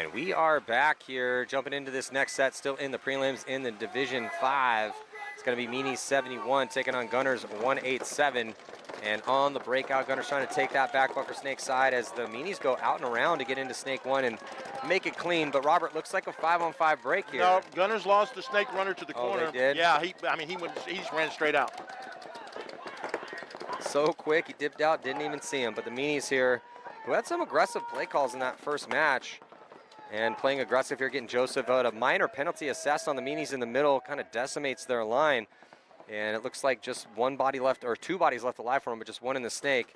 And we are back here, jumping into this next set, still in the prelims in the Division 5. It's going to be Meanies 71 taking on Gunners 187. And on the breakout, Gunners trying to take that back bunker snake side as the Meanies go out and around to get into snake 1 and make it clean. But Robert, looks like a 5-on-5 break here. No, Gunners lost the snake runner to the corner. They did? Yeah, he just ran straight out. So quick, he dipped out, didn't even see him. But the Meanies here, who had some aggressive play calls in that first match, and playing aggressive here, getting Joseph out. A minor penalty assessed on the Meanies in the middle, kind of decimates their line. And it looks like just one body left, or two bodies left alive for him, but just one in the snake.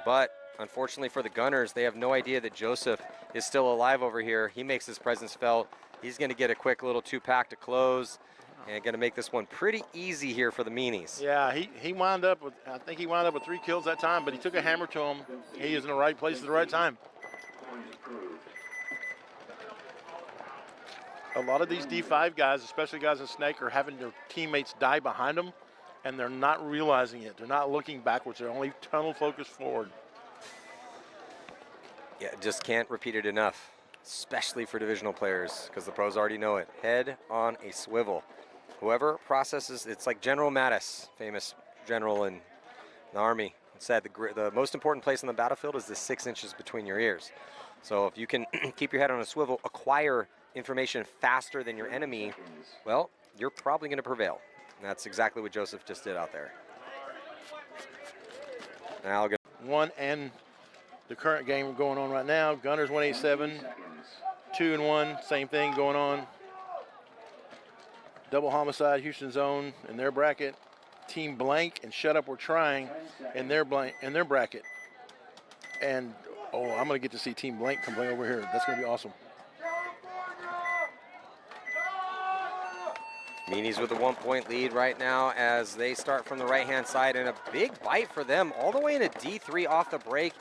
But unfortunately for the Gunners, they have no idea that Joseph is still alive over here. He makes his presence felt. He's going to get a quick little 2-pack to close, and going to make this one pretty easy here for the Meanies. Yeah, he wound up with, I think he wound up with 3 kills that time, but he took a hammer to him. He is in the right place at the right time. A lot of these D5 guys, especially guys in snake, are having their teammates die behind them, and they're not realizing it. They're not looking backwards. They're only tunnel focused forward. Yeah, just can't repeat it enough, especially for divisional players, because the pros already know it. Head on a swivel. Whoever processes, it's like General Mattis, famous general in the Army, said the most important place on the battlefield is the 6 inches between your ears. So if you can keep your head on a swivel, acquire information faster than your enemy, well, you're probably going to prevail. And that's exactly what Joseph just did out there. Now I'll get one and the current game going on right now. Gunners 187, 2-1, same thing going on. Double homicide, Houston Zone in their bracket. Team Blank and Shut Up We're Trying in their bracket. And oh, I'm going to get to see Team Blank come play over here. That's going to be awesome. Meanies with a 1-point lead right now as they start from the right-hand side, and a big bite for them all the way into D3 off the break,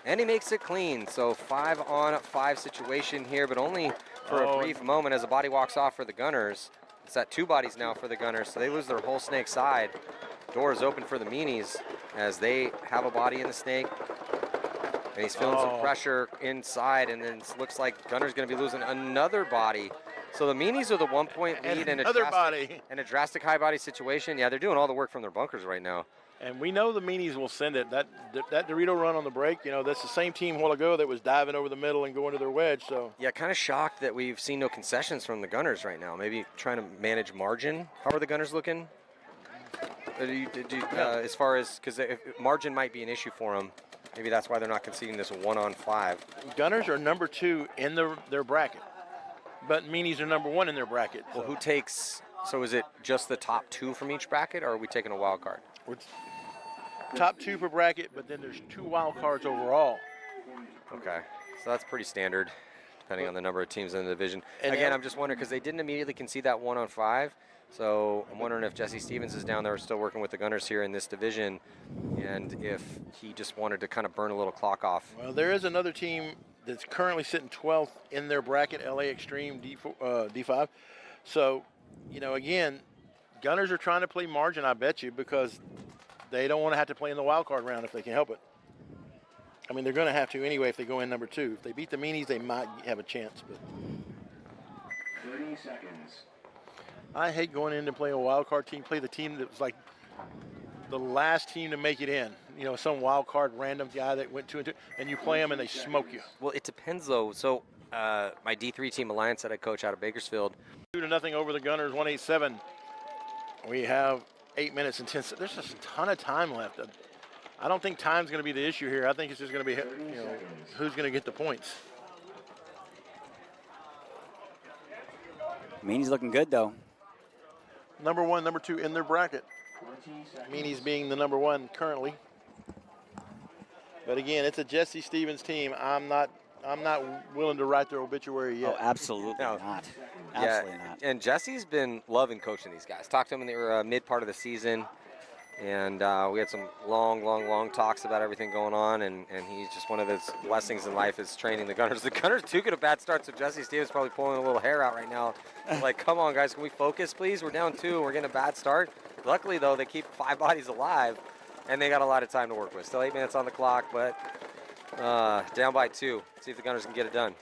and he makes it clean. So 5-on-5 situation here, but only for a brief moment as a body walks off for the Gunners. It's at 2 bodies now for the Gunners, so they lose their whole snake side. Door is open for the Meanies as they have a body in the snake, and he's feeling some pressure inside, and then it looks like Gunners going to be losing another body. So the Meanies are the 1-point lead and a drastic high body situation. Yeah, they're doing all the work from their bunkers right now. And we know the Meanies will send it. That Dorito run on the break, you know, that's the same team a while ago that was diving over the middle and going to their wedge. So yeah, kind of shocked that we've seen no concessions from the Gunners right now. Maybe trying to manage margin. How are the Gunners looking? As far as, because margin might be an issue for them. Maybe that's why they're not conceding this 1-on-5. Gunners are number 2 in their bracket. But Meanies are number 1 in their bracket. Well, who takes, so is it just the top 2 from each bracket, or are we taking a wild card? Top 2 per bracket, but then there's 2 wild cards overall. Okay, so that's pretty standard, depending on the number of teams in the division. And again, I'm just wondering, because they didn't immediately concede that 1-on-5, so I'm wondering if Jesse Stevens is down there still working with the Gunners here in this division, and if he just wanted to kind of burn a little clock off. Well, there is another team that's currently sitting 12th in their bracket, LA Extreme D5. So, you know, again, Gunners are trying to play margin, I bet you, because they don't want to have to play in the wild card round if they can help it. I mean, they're going to have to anyway if they go in number 2. If they beat the Meanies, they might have a chance. But 30 seconds. I hate going in to play a wild card team, play the team that was like the last team to make it in. You know, some wild card random guy that went 2-2, and you play them and they smoke you. Well, it depends though. So my D3 team Alliance that I coach out of Bakersfield. 2-0 over the Gunners, 187. We have 8 minutes and 10 seconds. There's just a ton of time left. I don't think time's going to be the issue here. I think it's just going to be, you know, who's going to get the points. Meanies looking good though. Number 1, number 2 in their bracket. Meanies being the number 1 currently. But again, it's a Jesse Stevens team. I'm not willing to write their obituary yet. Oh, absolutely not. Absolutely not. And Jesse's been loving coaching these guys. Talked to him in the mid part of the season, and we had some long talks about everything going on, and he's just one of his blessings in life is training the Gunners. The Gunners do get a bad start, so Jesse Stevens probably pulling a little hair out right now. Like, come on, guys, can we focus, please? We're down 2, we're getting a bad start. Luckily, though, they keep 5 bodies alive, and they got a lot of time to work with. Still 8 minutes on the clock, but down by 2. See if the Gunners can get it done.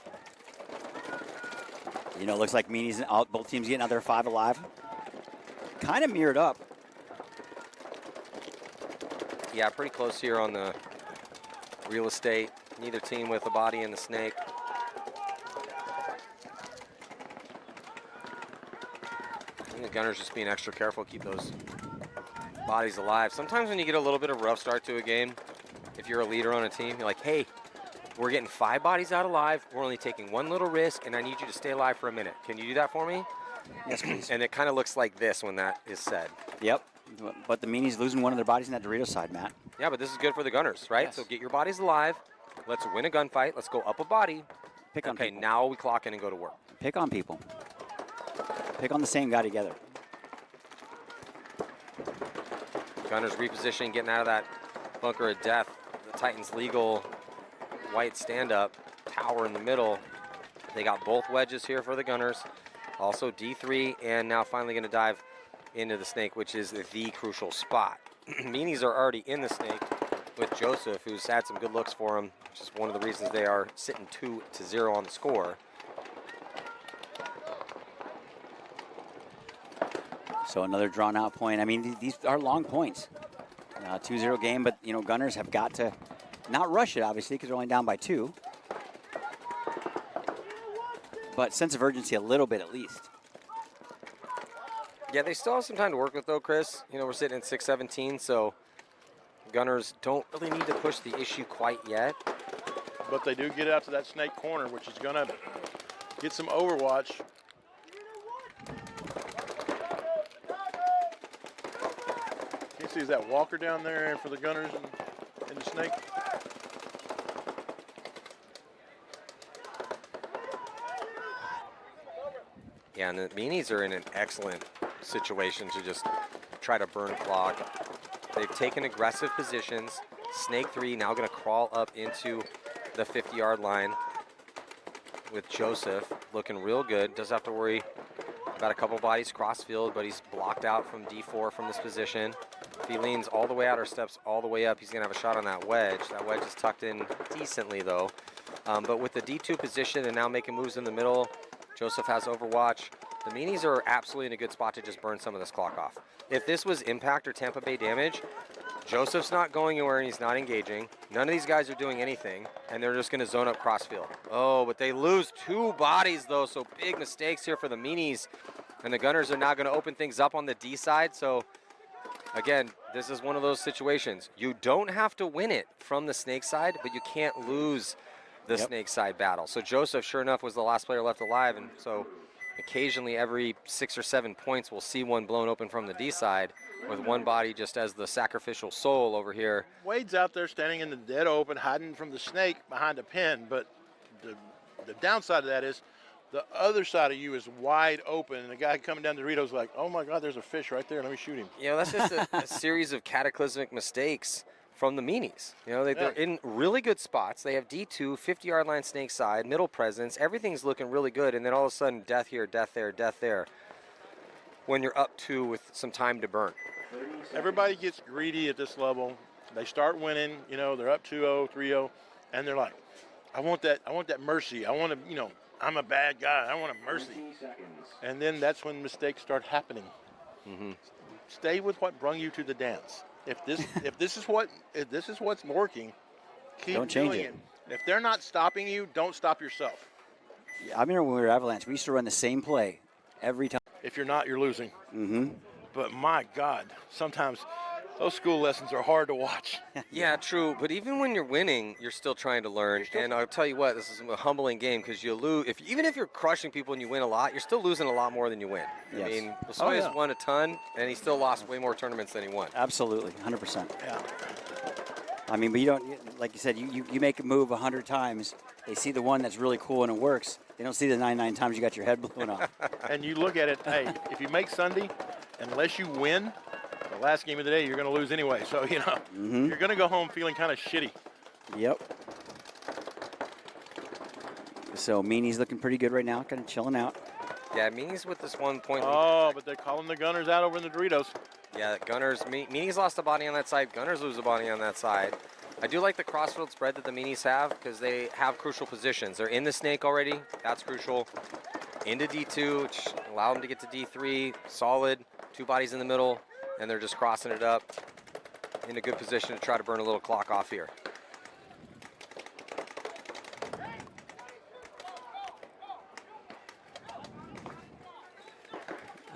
You know, it looks like Meanies and both teams getting out there 5 alive. Kind of mirrored up. Yeah, pretty close here on the real estate. Neither team with a body in the snake. I think the Gunners just being extra careful, keep those bodies alive. Sometimes when you get a little bit of rough start to a game, if you're a leader on a team, you're like, hey, we're getting 5 bodies out alive. We're only taking 1 little risk, and I need you to stay alive for a minute. Can you do that for me? Yes, please. And it kind of looks like this when that is said. Yep. But the Meanies losing one of their bodies in that Dorito side, Matt. Yeah, but this is good for the Gunners, right? Yes. So get your bodies alive. Let's win a gunfight. Let's go up a body. Pick on Okay, people. now we clock in and go to work. Pick on people. Pick on the same guy together. Gunners repositioning, getting out of that bunker of death. The Titans legal white stand-up, tower in the middle. They got both wedges here for the Gunners. Also D3, and now finally going to dive into the snake, which is the crucial spot. Meanies are already in the snake with Joseph, who's had some good looks for him, which is one of the reasons they are sitting 2-0 on the score. So another drawn-out point. I mean, these are long points. 2-0 game, but, you know, Gunners have got to not rush it, obviously, because they're only down by 2. But sense of urgency a little bit at least. Yeah, they still have some time to work with, though, Chris. You know, we're sitting at 6:17, so Gunners don't really need to push the issue quite yet. But they do get out to that snake corner, which is going to get some overwatch. You see, is that Walker down there for the Gunners and the snake? Yeah, and the Meanies are in an excellent situation to just try to burn clock. They've taken aggressive positions. Snake 3 now going to crawl up into the 50-yard line with Joseph looking real good. Does have to worry about a couple bodies cross field, but he's blocked out from D4 from this position. If he leans all the way out or steps all the way up, he's going to have a shot on that wedge. That wedge is tucked in decently, though. But with the D2 position and now making moves in the middle, Joseph has overwatch. The Meanies are absolutely in a good spot to just burn some of this clock off. If this was impact or Tampa Bay damage, Joseph's not going anywhere and he's not engaging. None of these guys are doing anything, and they're just going to zone up crossfield. Oh, but they lose 2 bodies, though, so big mistakes here for the Meanies. And the Gunners are now going to open things up on the D side. So, again, this is one of those situations. You don't have to win it from the snake side, but you can't lose the snake side battle. So Joseph, sure enough, was the last player left alive, and so occasionally every 6 or 7 points we'll see one blown open from the D side with one body just as the sacrificial soul over here. Wade's out there standing in the dead open, hiding from the snake behind a pin, but the downside of that is the other side of you is wide open, and the guy coming down the Doritos like, oh my God, there's a fish right there, let me shoot him. You know, that's just a series of cataclysmic mistakes from the Meanies. You know, they're in really good spots. They have D2, 50-yard line snake side, middle presence. Everything's looking really good, and then all of a sudden, death here, death there, death there, when you're up 2 with some time to burn. Everybody gets greedy at this level. They start winning, you know, they're up 2-0, 3-0, and they're like, I want that mercy. I want to, you know, I'm a bad guy. I want a mercy. And then that's when mistakes start happening. Mm-hmm. Stay with what brung you to the dance. If this is what's working, keep Don't change doing it. If they're not stopping you, don't stop yourself. I remember when we were Avalanche, we used to run the same play every time. If you're not, you're losing. Mm-hmm. But my God, sometimes those school lessons are hard to watch. Yeah, true. But even when you're winning, you're still trying to learn. And I'll tell you what, this is a humbling game because you lose. Even if you're crushing people and you win a lot, you're still losing a lot more than you win. Yes. I mean, Lasoya's won a ton, and he still lost way more tournaments than he won. Absolutely, 100%. Yeah. I mean, but you don't, like you said, you make a move 100 times. They see the one that's really cool and it works. They don't see the 99 times you got your head blown off. And you look at it, hey, if you make Sunday, unless you win the last game of the day, you're going to lose anyway. So, you know, you're going to go home feeling kind of shitty. Yep. So Meanies looking pretty good right now, kind of chilling out. Yeah, Meanies with this 1 point lead. Oh, but they're calling the Gunners out over in the Doritos. Yeah, Gunners, Meanies lost a body on that side. Gunners lose a body on that side. I do like the crossfield spread that the Meanies have because they have crucial positions. They're in the snake already. That's crucial. into D2, which allowed them to get to D3, solid, 2 bodies in the middle, and they're just crossing it up in a good position to try to burn a little clock off here.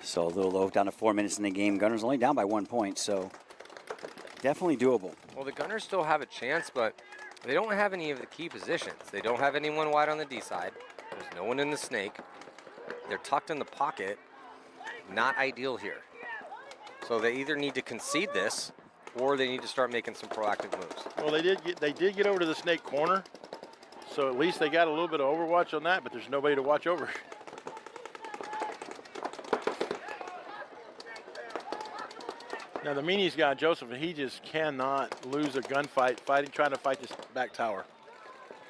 So a little low, down to 4 minutes in the game. Gunners only down by 1 point, so definitely doable. Well, the Gunners still have a chance, but they don't have any of the key positions. They don't have anyone wide on the D side. There's no one in the snake. They're tucked in the pocket. Not ideal here. So they either need to concede this, or they need to start making some proactive moves. Well, they did get over to the snake corner, so at least they got a little bit of overwatch on that, but there's nobody to watch over. Now the Meanies guy, Joseph, he just cannot lose a gunfight trying to fight this back tower.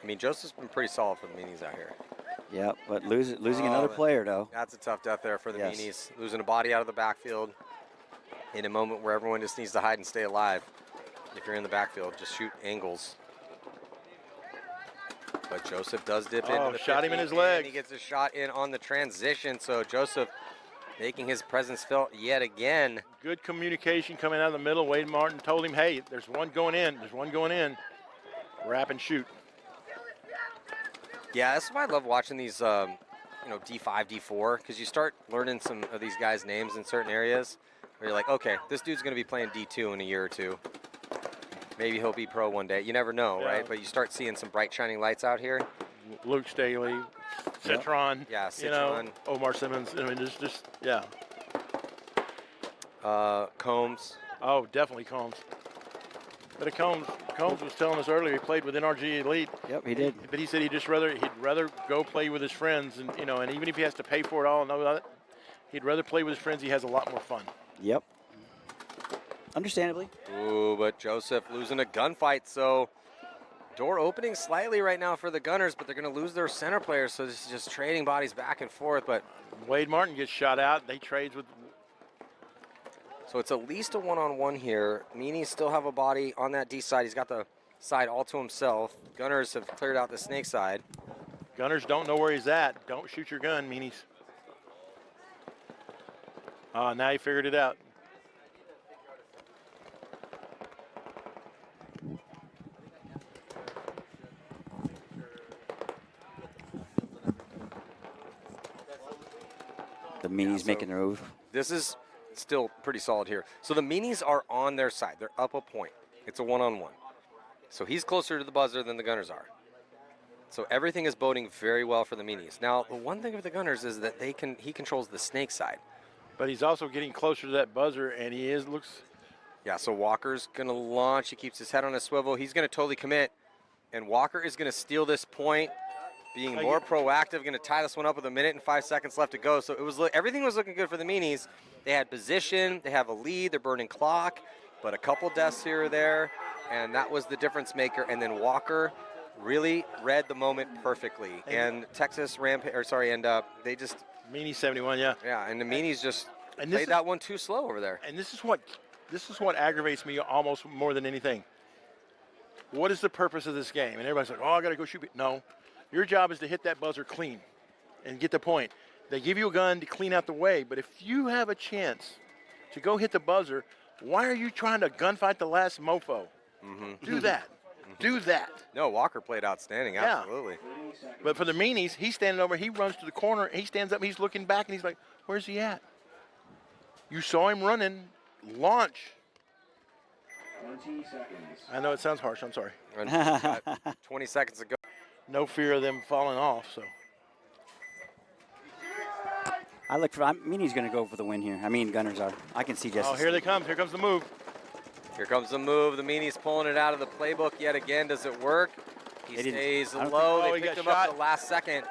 I mean, Joseph's been pretty solid for the Meanies out here. Yep, but losing another player, though. That's a tough death there for the Yes. Meanies. Losing a body out of the backfield in a moment where everyone just needs to hide and stay alive. If you're in the backfield, just shoot angles. But Joseph does dip into the shot him in 50, his leg. and he gets a shot in on the transition. So Joseph making his presence felt yet again. Good communication coming out of the middle. Wade Martin told him, hey, there's one going in. There's one going in. Wrap and shoot. Yeah, that's why I love watching these, D5, D4, because you start learning some of these guys' names in certain areas where you're like, okay, this dude's going to be playing D2 in a year or two. Maybe he'll be pro one day. You never know, Yeah. right? But you start seeing some bright shining lights out here. Luke Staley, Citron. Yeah, You know, Citron. Omar Simmons. I mean, just yeah. Combs. Oh, definitely Combs. But Combs was telling us earlier he played with NRG Elite. Yep, he did. But he said he'd rather go play with his friends, and and even if he has to pay for it all and all that, he'd rather play with his friends. He has a lot more fun. Yep. Understandably. Ooh, but Joseph losing a gunfight, so door opening slightly right now for the Gunners, but they're going to lose their center players, so this is just trading bodies back and forth. But Wade Martin gets shot out. They trades with. so it's at least a one-on-one here. Meanies still have a body on that D side. He's got the side all to himself. Gunners have cleared out the snake side. Gunners don't know where he's at. Don't shoot your gun, Meanies. Now he figured it out. The Meanies making their move. This is still pretty solid here. So the Meanies are on their side. They're up a point. It's a one-on-one. So he's closer to the buzzer than the Gunners are. So everything is boding very well for the Meanies. Now, the one thing with the Gunners is that he controls the snake side. But he's also getting closer to that buzzer, and looks. Yeah, so Walker's going to launch. He keeps his head on a swivel. He's going to totally commit. And Walker is going to steal this point, being more proactive, going to tie this one up with 1 minute and 5 seconds left to go. So everything was looking good for the Meanies. They had position. They have a lead. They're burning clock. But a couple deaths here or there, and that was the difference maker. And then Walker really read the moment perfectly. And Texas they just Meanie 71, yeah. Yeah, and the Meanies just And played that one too slow over there. And this is what aggravates me almost more than anything. What is the purpose of this game? And everybody's like, oh, I got to go shoot. No, your job is to hit that buzzer clean and get the point. They give you a gun to clean out the way, but if you have a chance to go hit the buzzer, why are you trying to gunfight the last mofo? Do that. Do that. No, Walker played outstanding, Yeah. absolutely. But for the Meanies, he's standing over, he runs to the corner, he stands up, he's looking back, and he's like, where's he at? You saw him running, launch. 20 seconds. I know it sounds harsh, I'm sorry. And 20 seconds ago. No fear of them falling off, so. Meanie's going to go for the win here. I mean, Gunners are. I can see Jesse. Oh, here they come. Here comes the move. Here comes the move. The Meanies pulling it out of the playbook yet again. Does it work? He stays low. They he picked got him up shot. the last second.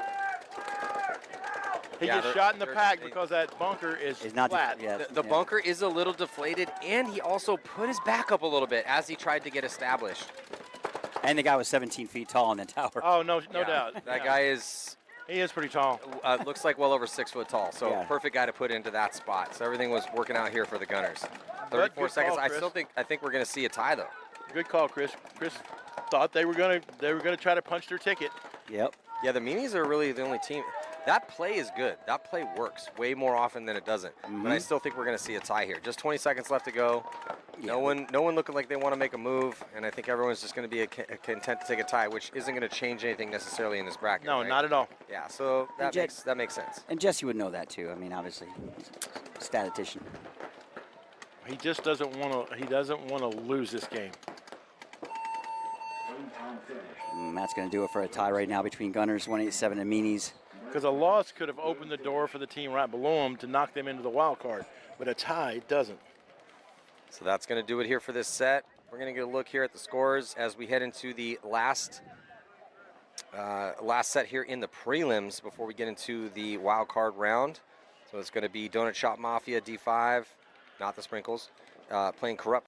He Yeah, gets shot in the they're- pack they- because that bunker is It's not flat. The bunker is a little deflated, and he also put his back up a little bit as he tried to get established. And the guy was 17 feet tall in the tower. Oh, no Yeah, doubt. That Yeah. guy is He is pretty tall. looks like well over 6 foot tall. So Yeah. perfect guy to put into that spot. So everything was working out here for the Gunners. 34 good seconds. call, I Chris. still think we're going to see a tie though. Good call, Chris. Chris thought they were gonna try to punch their ticket. Yep. Yeah, the Meanies are really the only team. That play is good. That play works way more often than it doesn't. But I still think we're going to see a tie here. Just 20 seconds left to go. Yeah. No one looking like they want to make a move, and I think everyone's just going to be content to take a tie, which isn't going to change anything necessarily in this bracket. No, right? not at all. Yeah, so that Jet- makes sense. And Jesse would know that too. I mean, obviously, he's a statistician. He just doesn't want to. He doesn't want to lose this game. And that's going to do it for a tie right now between Gunners 187 and Meanies. Because a loss could have opened the door for the team right below them to knock them into the wild card, but a tie doesn't. So that's going to do it here for this set. We're going to get a look here at the scores as we head into the last set here in the prelims before we get into the wild card round. So it's going to be Donut Shop Mafia D5, not the Sprinkles, playing Corrupt